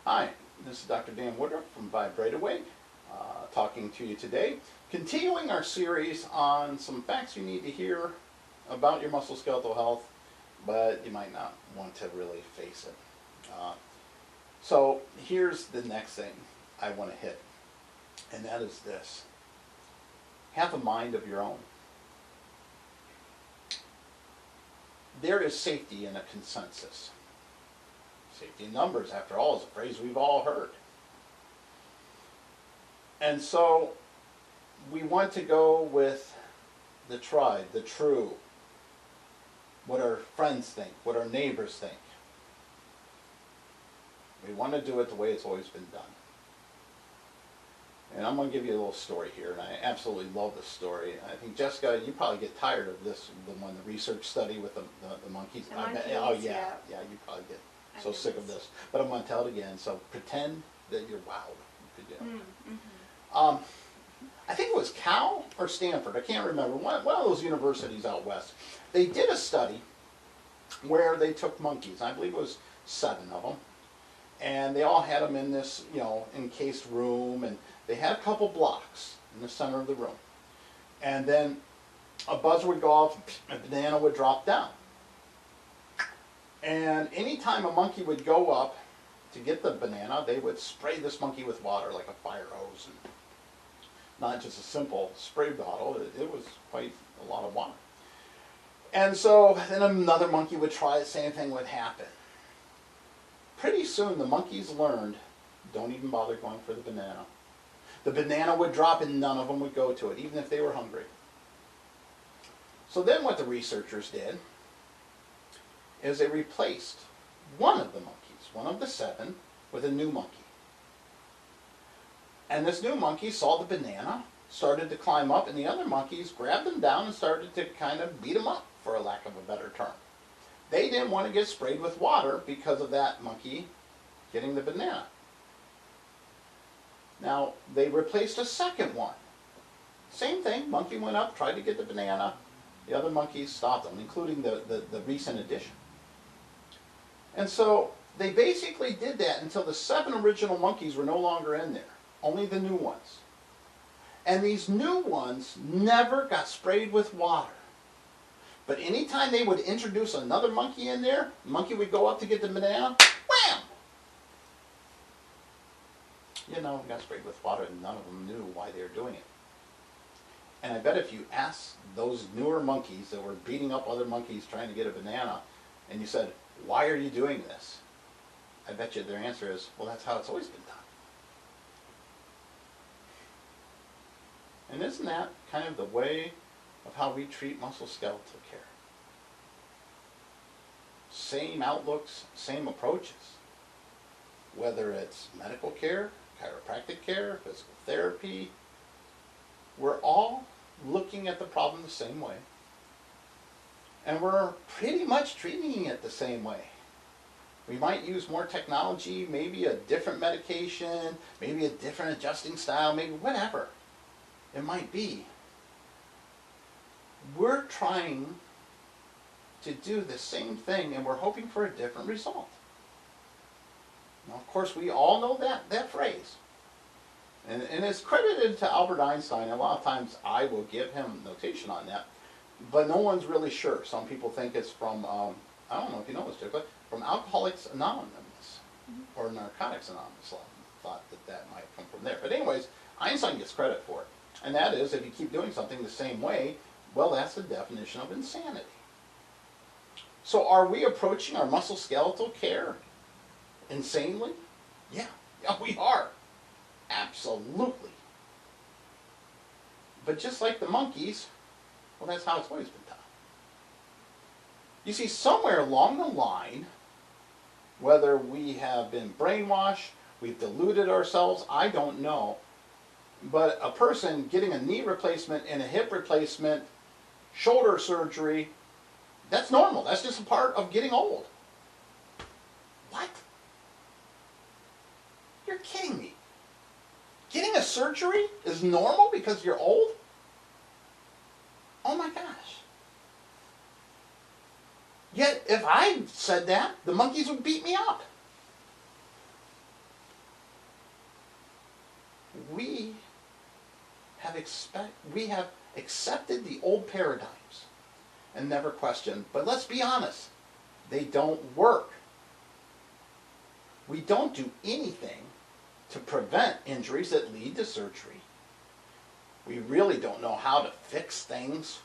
Hi, this is Dr. Dan Woodruff from Vibrate-A-Way, talking to you today, continuing our series on some facts you need to hear about your musculoskeletal health, but you might not want to really face it. So here's the next thing I want to hit, and that is this. Have a mind of your own. There is safety in a consensus. Safety in numbers, after all, is a phrase we've all heard. And so we want to go with the tried, the true, what our friends think, what our neighbors think. We want to do it the way it's always been done. And I'm going to give you a little story here, and I absolutely love this story. I think, Jessica, you probably get tired of this, the research study with the monkeys. The monkeys, oh, yeah, you probably get so sick of this. But I'm going to tell it again, so pretend that you're wowed. You could do it. I think it was Cal or Stanford, I can't remember, one of those universities out west. They did a study where they took monkeys, I believe it was 7 of them, and they all had them in this, encased room, and they had a couple blocks in the center of the room. And then a buzzer would go off, a banana would drop down. And anytime a monkey would go up to get the banana, they would spray this monkey with water like a fire hose. And not just a simple spray bottle, it was quite a lot of water. And so then another monkey would try, the same thing would happen. Pretty soon the monkeys learned, don't even bother going for the banana. The banana would drop and none of them would go to it, even if they were hungry. So then what the researchers did is they replaced one of the monkeys, one of the 7, with a new monkey. And this new monkey saw the banana, started to climb up, and the other monkeys grabbed him down and started to kind of beat him up, for a lack of a better term. They didn't want to get sprayed with water because of that monkey getting the banana. Now, they replaced a second one. Same thing, monkey went up, tried to get the banana. The other monkeys stopped them, including the recent addition. And so they basically did that until the 7 original monkeys were no longer in there, only the new ones. And these new ones never got sprayed with water. But anytime they would introduce another monkey in there, the monkey would go up to get the banana, wham! Got sprayed with water, and none of them knew why they were doing it. And I bet if you asked those newer monkeys that were beating up other monkeys trying to get a banana, and you said, why are you doing this? I bet you their answer is, well, that's how it's always been done. And isn't that kind of the way of how we treat musculoskeletal care? Same outlooks, same approaches. Whether it's medical care, chiropractic care, physical therapy, we're all looking at the problem the same way. And we're pretty much treating it the same way. We might use more technology, maybe a different medication, maybe a different adjusting style, maybe whatever it might be. We're trying to do the same thing, and we're hoping for a different result. Now, of course, we all know that phrase. And it's credited to Albert Einstein. A lot of times I will give him notation on that, but no one's really sure. Some people think it's from, I don't know if you know this, Jacob, from Alcoholics Anonymous or Narcotics Anonymous. I thought that might come from there. But anyways, Einstein gets credit for it. And that is, if you keep doing something the same way, well, that's the definition of insanity. So are we approaching our musculoskeletal care insanely? Yeah, we are. Absolutely. But just like the monkeys, well, that's how it's always been done. You see, somewhere along the line, whether we have been brainwashed, we've deluded ourselves, I don't know, but a person getting a knee replacement and a hip replacement, shoulder surgery, that's normal. That's just a part of getting old. What? You're kidding me. Getting a surgery is normal because you're old? Oh my gosh. Yet, if I said that, the monkeys would beat me up. we have accepted the old paradigms and never questioned. But let's be honest, they don't work. We don't do anything to prevent injuries that lead to surgery. We really don't know how to fix things.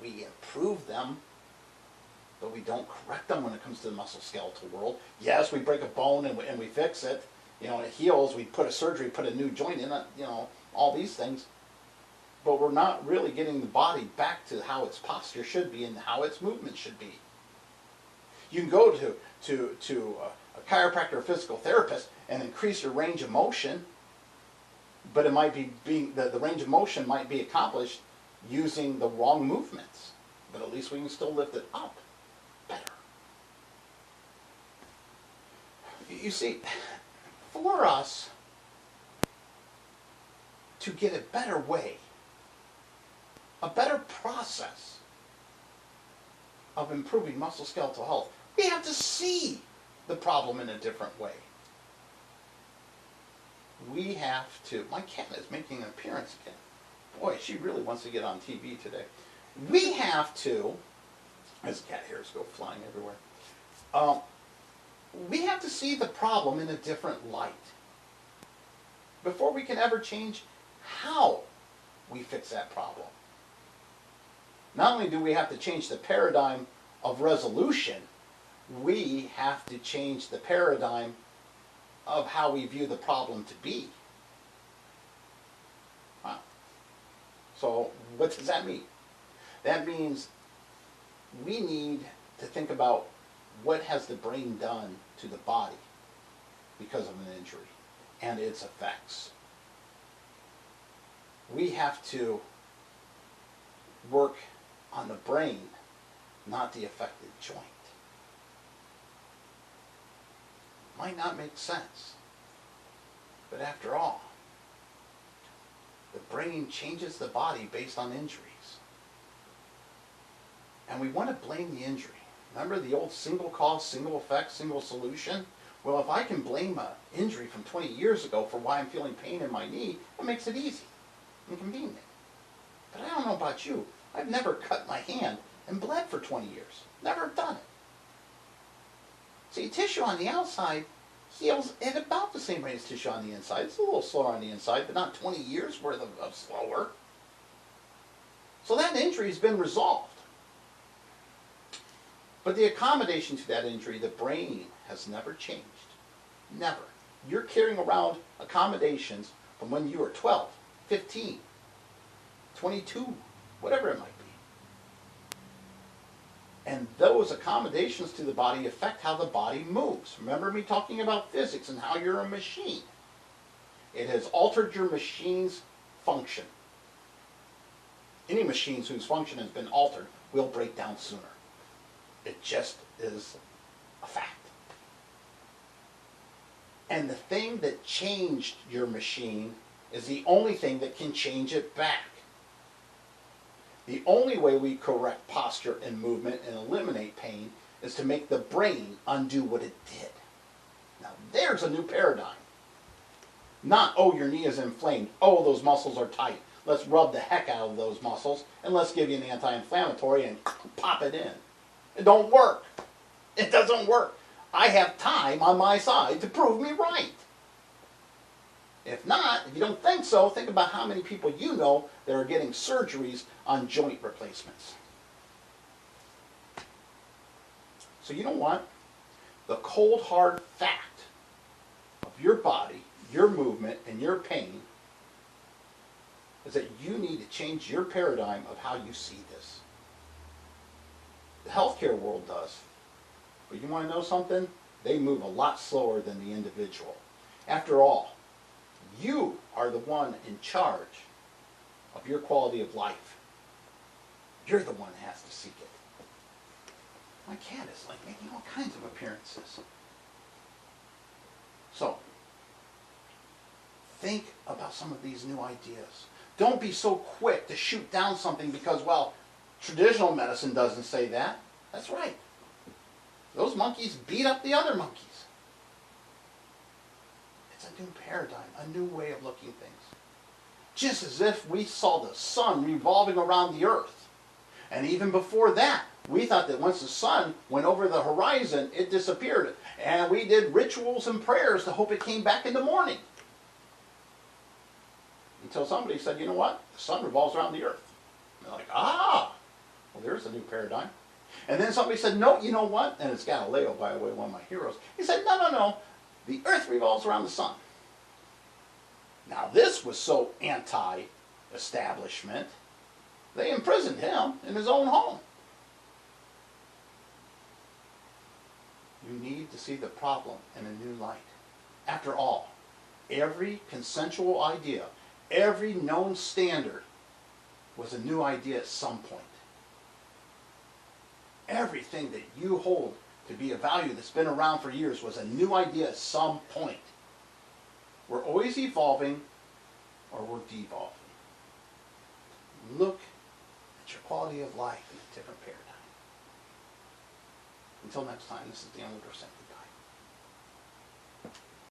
We improve them, but we don't correct them when it comes to the musculoskeletal world. Yes, we break a bone and we fix it. You know, it heals. We put a surgery, put a new joint in it. You know, all these things. But we're not really getting the body back to how its posture should be and how its movement should be. You can go to a chiropractor or physical therapist and increase your range of motion, but it might be the range of motion might be accomplished using the wrong movements. But at least we can still lift it up better. You see, for us to get a better way, a better process of improving musculoskeletal health, we have to see the problem in a different way. We have to, my cat is making an appearance again. Boy, she really wants to get on TV today. We have to, as cat hairs go flying everywhere, we have to see the problem in a different light before we can ever change how we fix that problem. Not only do we have to change the paradigm of resolution, we have to change the paradigm of how we view the problem to be. Wow. So what does that mean? That means we need to think about what has the brain done to the body because of an injury and its effects. We have to work on the brain, not the affected joint. Might not make sense, but after all, the brain changes the body based on injuries. And we want to blame the injury. Remember the old single cause, single effect, single solution? Well, if I can blame an injury from 20 years ago for why I'm feeling pain in my knee, it makes it easy and convenient. But I don't know about you. I've never cut my hand and bled for 20 years. Never done it. See, tissue on the outside heals at about the same rate as tissue on the inside. It's a little slower on the inside, but not 20 years worth of slower. So that injury has been resolved. But the accommodation to that injury, the brain, has never changed. Never. You're carrying around accommodations from when you were 12, 15, 22, whatever it might be. And those accommodations to the body affect how the body moves. Remember me talking about physics and how you're a machine. It has altered your machine's function. Any machines whose function has been altered will break down sooner. It just is a fact. And the thing that changed your machine is the only thing that can change it back. The only way we correct posture and movement and eliminate pain is to make the brain undo what it did. Now there's a new paradigm. Not, oh, your knee is inflamed. Oh, those muscles are tight. Let's rub the heck out of those muscles and let's give you an anti-inflammatory and pop it in. It don't work. It doesn't work. I have time on my side to prove me right. If not, if you don't think so, think about how many people you know that are getting surgeries on joint replacements. So you know what? The cold hard fact of your body, your movement, and your pain is that you need to change your paradigm of how you see this. The healthcare world does. But you want to know something? They move a lot slower than the individual. After all, you are the one in charge of your quality of life. You're the one that has to seek it. My cat is like making all kinds of appearances. So, think about some of these new ideas. Don't be so quick to shoot down something because, well, traditional medicine doesn't say that. That's right. Those monkeys beat up the other monkeys. It's a new paradigm, a new way of looking at things. just as if we saw the sun revolving around the earth. And even before that, we thought that once the sun went over the horizon, it disappeared. And we did rituals and prayers to hope it came back in the morning. Until somebody said, you know what? The sun revolves around the earth. And they're like, well, there's a new paradigm. And then somebody said, no, you know what? And it's Galileo, by the way, one of my heroes. He said, no. The earth revolves around the sun. Now this was so anti-establishment, they imprisoned him in his own home. You need to see the problem in a new light. After all, every consensual idea, every known standard was a new idea at some point. Everything that you hold to be a value that's been around for years was a new idea at some point. We're always evolving or we're devolving. Look at your quality of life in a different paradigm. Until next time, this is Dan Woodruff saying